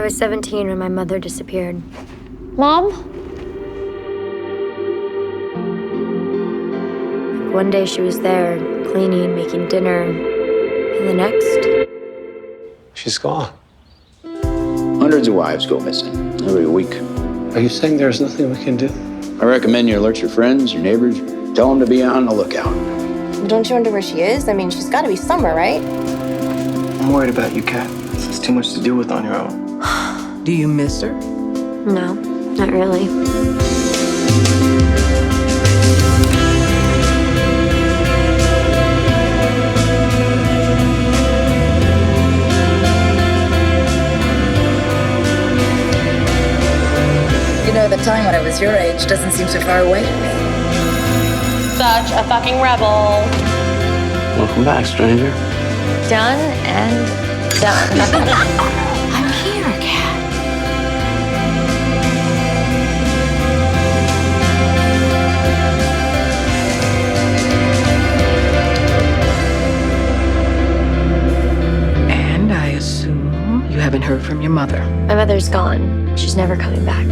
I was 17 when my mother disappeared. Mom? One day she was there, cleaning, making dinner, and the next... She's gone. Hundreds of wives go missing every week. Are you saying there's nothing we can do? I recommend you alert your friends, your neighbors, tell them to be on the lookout. Don't you wonder where she is? I mean, she's got to be somewhere, right? I'm worried about you, Kat. This is too much to deal with on your own. Do you miss her? No, not really. You know, the time when I was your age doesn't seem so far away to me. Such a fucking rebel. Welcome back, stranger. Done and done. I'm here, Kat. And I assume you haven't heard from your mother. My mother's gone. She's never coming back.